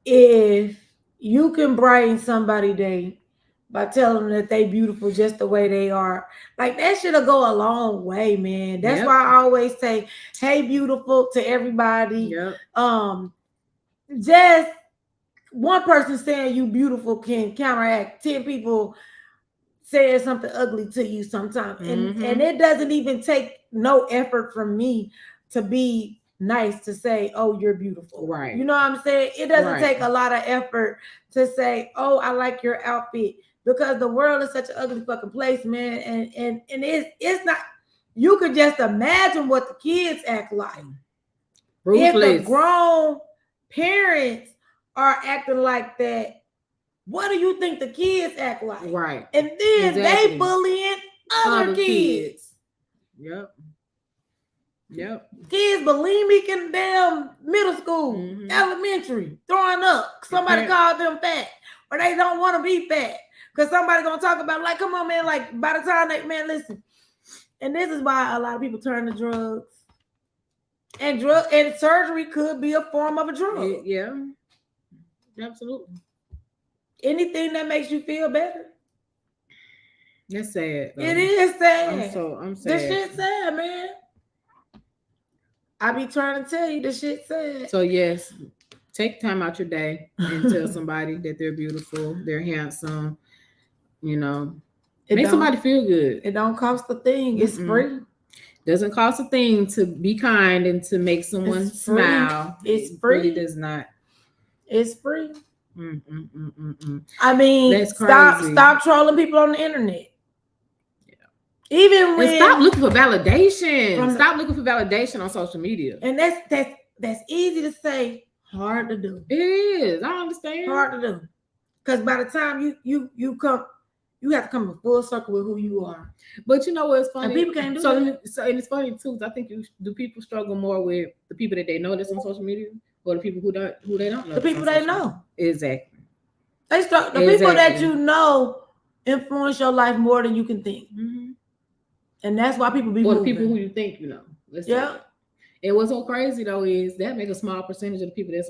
if you can brighten somebody's day by telling them that they beautiful just the way they are, like, that should go a long way, man. That's why I always say, hey, beautiful, to everybody. Just one person saying you beautiful can counteract 10 people saying something ugly to you sometimes. And it doesn't even take no effort from me to be nice, to say, oh, you're beautiful. Right. You know what I'm saying? It doesn't take a lot of effort to say, oh, I like your outfit, because the world is such an ugly fucking place, man. And it's not, you could just imagine what the kids act like. Ruthless. If the grown parents are acting like that, what do you think the kids act like? Right. And then they bullying other kids. Yep. Kids bulimic in damn middle school, elementary, throwing up. Somebody called them fat, or they don't want to be fat, because somebody gonna talk about, like, come on, man, like, by the time they, man, listen. And this is why a lot of people turn to drugs. And surgery could be a form of a drug. Yeah. Absolutely. Anything that makes you feel better. That's sad, though. It is sad. I'm sad. This shit's sad, man. I be trying to tell you, this shit's sad. So yes, take time out your day and tell somebody that they're beautiful, they're handsome. You know, make somebody feel good. It don't cost a thing. It's free. Doesn't cost a thing to be kind and to make someone smile. It's free. It really does not. It's free. I mean, that's crazy. Stop trolling people on the internet. Yeah. Even when, and stop looking for validation. Stop looking for validation on social media. And that's easy to say, hard to do. It is. I understand. Hard to do. Because by the time you come, you have to come in full circle with who you are. But you know what's funny? And people can't do that. So and it's funny too. I think do people struggle more with the people that they know that's on social media, or the people who they don't know? The people they know. Exactly. They start the people that you know influence your life more than you can think. And that's why people be or moving. The people who you think you know. Yeah. And what's so crazy though is that make a small percentage of the people that's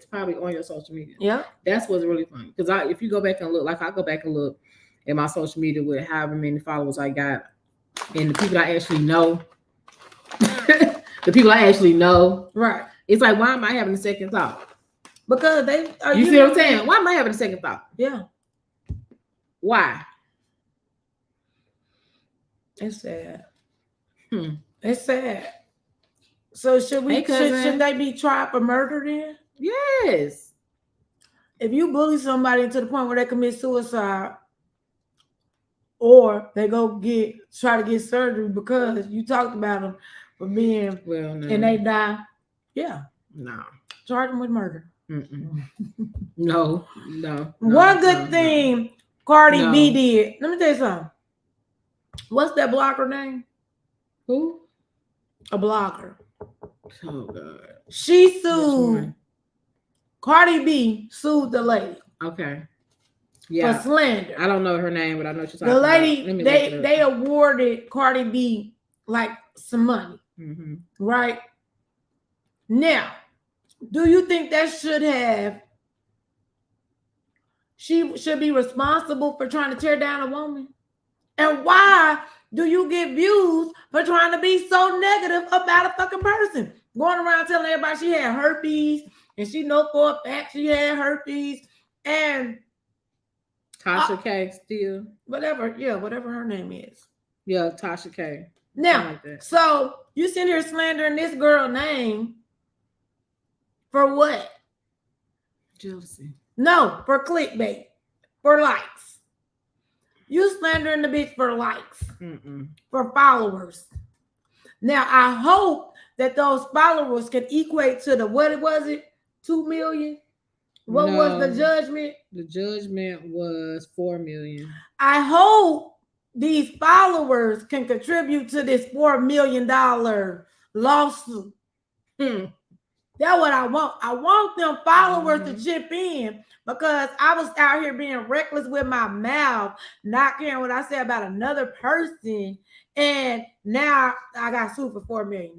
probably on your social media. Yeah. That's what's really funny. Because if you go back and look, like I go back and look at my social media with however many followers I got, and the people I actually know, right? It's like, why am I having a second thought? Because you see what I'm saying? Why am I having a second thought? Yeah. Why? It's sad. It's sad. So should they be tried for murder then? Yes. If you bully somebody to the point where they commit suicide, or they try to get surgery because you talked about them for being and they die, no, charge them with murder. No. One good thing Cardi B did. Let me tell you something. What's that blogger name? Who? A blogger. Oh God. She sued. Cardi B sued the lady. Okay. Yeah. For slander. I don't know her name, but I know she's talking the lady. They awarded Cardi B like some money. Right. Now, do you think that she should be responsible for trying to tear down a woman? And why do you get views for trying to be so negative about a fucking person? Going around telling everybody she had herpes, and she know for a fact she had herpes, and Tasha K still. Whatever her name is. Yeah, Tasha K. Now, so you sitting here slandering this girl's name for what? Jealousy. No, for clickbait, for likes. You slandering the bitch for likes, for followers. Now, I hope that those followers can equate to what was it? 2 million? What was the judgment? The judgment was 4 million. I hope these followers can contribute to this $4 million lawsuit. That's what I want. I want them followers to chip in because I was out here being reckless with my mouth, not caring what I said about another person. And now I got sued for $4 million.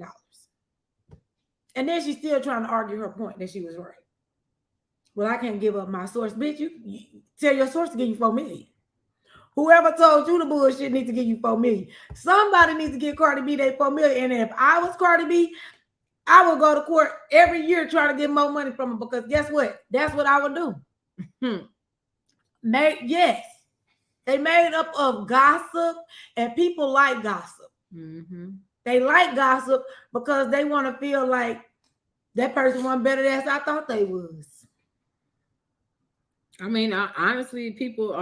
And then she's still trying to argue her point that she was right. Well, I can't give up my source. Bitch, you tell your source to give you $4 million. Whoever told you the bullshit needs to give you $4 million. Somebody needs to give Cardi B that $4 million. And if I was Cardi B, I would go to court every year trying to get more money from her because guess what? That's what I would do. Yes, they made up of gossip, and people like gossip. They like gossip because they want to feel like that person wasn't better than I thought they was. I mean, honestly, people,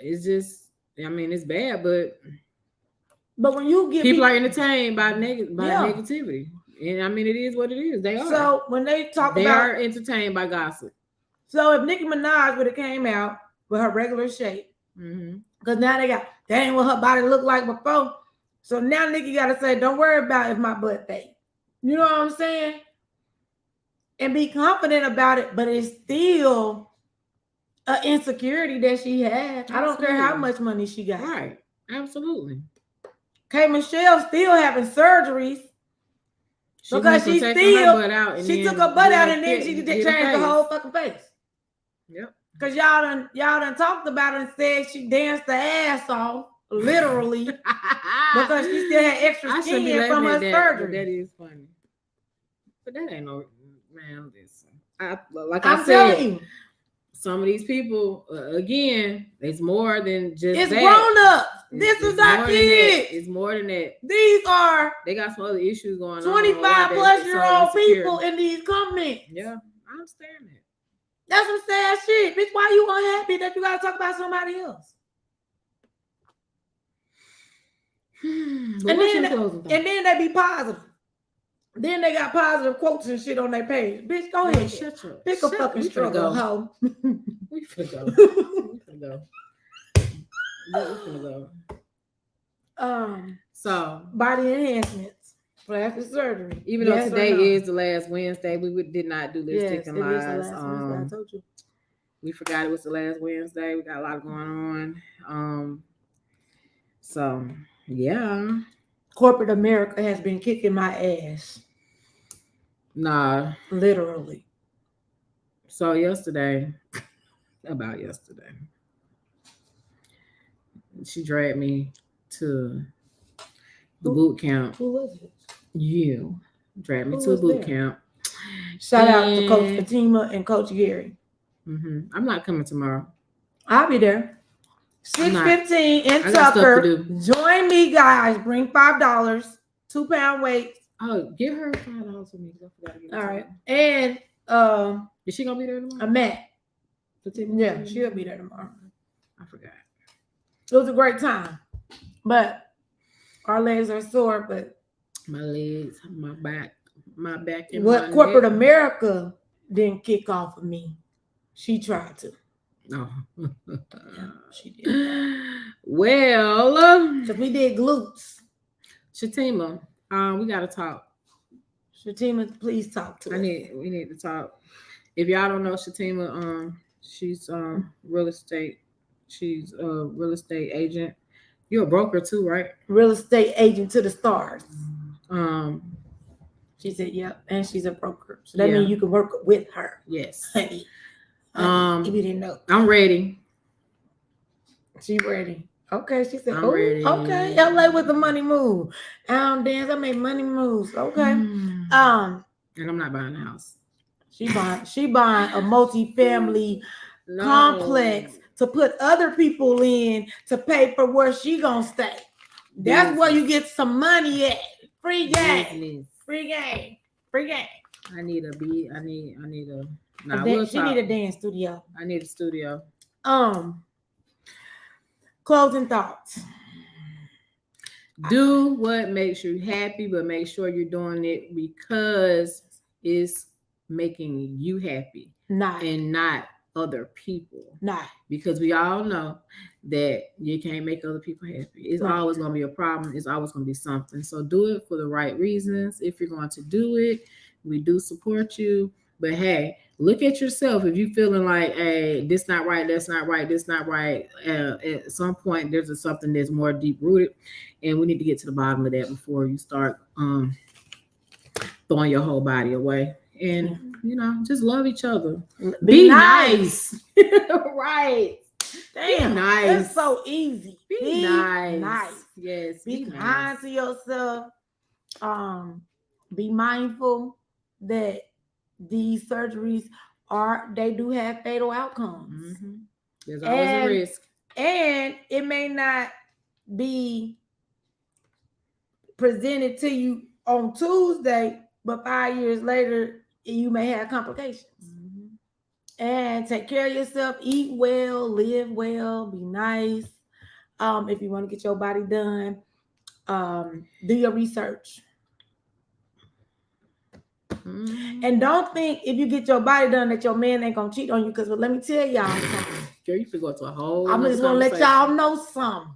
it's just, I mean, it's bad, but when you get people are entertained by negativity, and I mean, it is what it is. They are. So when they are entertained by gossip. So if Nicki Minaj would have came out with her regular shape, because now that ain't what her body looked like before. So now Nicki got to say, don't worry about if my butt fake. You know what I'm saying? And be confident about it, but it's still an insecurity that she had. Absolutely. I don't care how much money she got. Right. Absolutely. K. Michelle still having surgeries because she took her butt out and then she changed the whole fucking face. Yep. Because y'all done talked about it and said she danced the ass off, literally, because she still had extra skin from her surgery. That is funny. But that ain't no, man, listen. I'm telling you. Some of these people, again, it's more than just it's grown up. This is not kids. It's more than that. They got some other issues going 25 on. 25-plus-year-old people in these comments. Yeah, I understand that. That's some sad shit. Bitch, why you unhappy that you gotta talk about somebody else? And then they be positive. Then they got positive quotes and shit on their page. Bitch, go ahead. Shut up. Pick a fucking struggle, hoe. We finna go. We finna go. So body enhancements, plastic surgery. Even though today is the last Wednesday, we did not do lipstick and lies. I told you. We forgot it was the last Wednesday. We got a lot going on. So yeah. Corporate America has been kicking my ass. Nah. Literally. So yesterday, she dragged me to the boot camp. Who was it? You dragged me to a boot camp. Shout out to Coach Fatima and Coach Gary. I'm not coming tomorrow. I'll be there. 6:15 in Tucker. Join me, guys. Bring $5. 2-pound weights. Oh, give her $5 for me. All right. And is she gonna be there tomorrow? Matt. Yeah, she'll be there tomorrow. I forgot. It was a great time, but our legs are sore. But my legs, my back, and what corporate America didn't kick off of me. She tried to. No, yeah, she did. Well, because we did glutes. Shatima, we gotta talk. Shatima, please talk to us. We need to talk. If y'all don't know Shatima, she's real estate. She's a real estate agent. You're a broker too, right? Real estate agent to the stars. She said, "Yep," and she's a broker. So that means you can work with her. Yes, honey. If you didn't know, I'm ready. She ready. Okay, she said, I'm ready. Okay, LA with the money move. I don't dance. I make money moves. Okay. And I'm not buying a house. She buying a multi-family complex to put other people in to pay for where she gonna stay. That's where you get some money at. Free game. Free game. Free game. I need a. She need a dance studio. I need a studio. Closing thoughts. Do what makes you happy, but make sure you're doing it because it's making you happy. Not other people. Nah. Because we all know that you can't make other people happy. It's Right. always going to be a problem. It's always going to be something. So do it for the right reasons. If you're going to do it, we do support you. But hey, look at yourself. If you're feeling like, hey, this not right, that's not right, this not right, at some point there's something that's more deep rooted, and we need to get to the bottom of that before you start throwing your whole body away. And just love each other. Be nice. Right. Damn, be nice. It's so easy. Be nice. Yes. Be kind to yourself. Be mindful that these surgeries they do have fatal outcomes. Mm-hmm. There's always a risk. And it may not be presented to you on Tuesday, but 5 years later, you may have complications. Mm-hmm. And take care of yourself. Eat well, live well, be nice. If you want to get your body done, do your research. Mm-hmm. And don't think if you get your body done that your man ain't gonna cheat on you. Because let me tell y'all something. Girl, you go to a whole. I'm just gonna let y'all know something.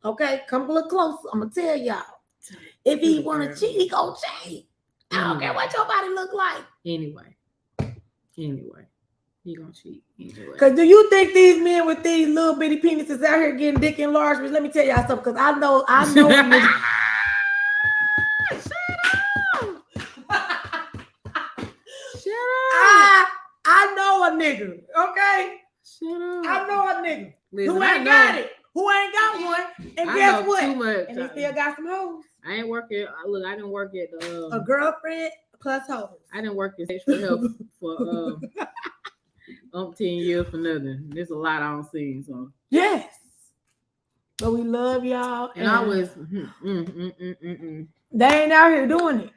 Okay, come a little closer. I'm gonna tell y'all. If he wanna cheat, he gonna cheat. I don't care what your body look like. Anyway, he gonna cheat. Anyway. Because do you think these men with these little bitty penises out here getting dick enlarged? Let me tell y'all something. Because I know. I know a nigga, okay? Shut up. I know a nigga who ain't got it, who ain't got one, and guess what? Too much. And he still got some hoes. I ain't working. Look, I didn't work at a girlfriend plus hoes. I didn't work in sexual health for 10 years for nothing. There's a lot I don't see. So yes, but we love y'all, and I was. They ain't out here doing it.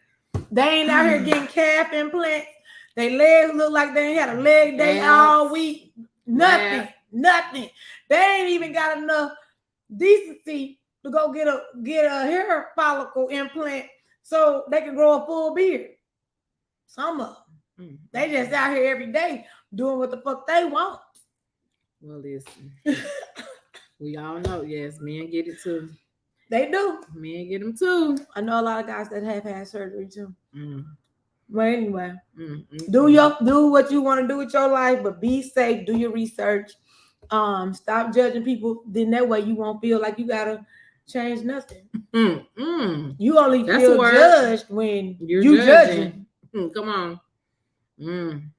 They ain't out here getting calf implants. Their legs look like they ain't had a leg day all week. Nothing. They ain't even got enough decency to go get a hair follicle implant so they can grow a full beard. Some of them. They just out here every day doing what the fuck they want. Well, listen. We all know, yes, men get it too. They do. Men get them too. I know a lot of guys that have had surgery too. Well, anyway, do what you want to do with your life, but be safe. Do your research. Stop judging people. Then that way you won't feel like you gotta change nothing. You only feel judged when you're judging. Come on.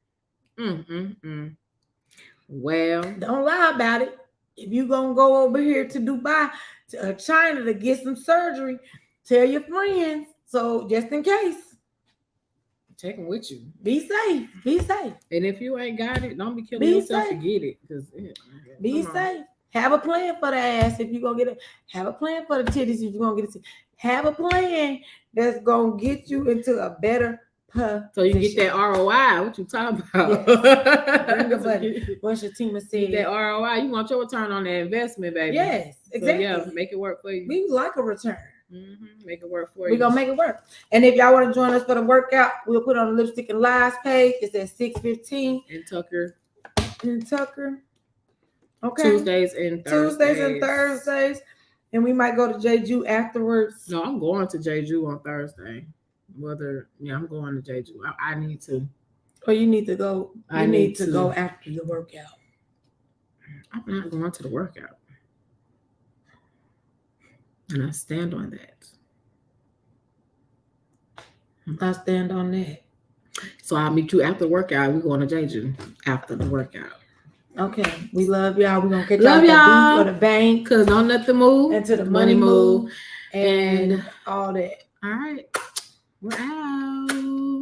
Well, don't lie about it. If you gonna go over here to Dubai, to China to get some surgery, tell your friends. So just in case. Take them with you. Be safe. And if you ain't got it, don't be killing yourself to get it. Be safe. Have a plan for the ass if you're going to get it. Have a plan for the titties if you're going to get it. Have a plan that's going to get you into a better position. So you get that ROI. What you talking about? Yes. Bring the money. What's your team said? That ROI. You want your return on that investment, baby. Yes, exactly. So, make it work for you. We like a return. Make it work for you. We're going to make it work. And if y'all want to join us for the workout, we'll put on the Lipstick and Lies page. It's at 6:15. In Tucker. Okay. Tuesdays and Thursdays. And we might go to Jeju afterwards. No, I'm going to Jeju on Thursday. I'm going to Jeju. I need to. Or you need to go. You need to go after the workout. I'm not going to the workout. And I stand on that. I stand on that. So I'll meet you after the workout. We're going to Jeju after the workout. Okay. We love y'all. We're going to catch y'all for the bank. Because don't let the move. And to the money move. And all that. All right. We're out.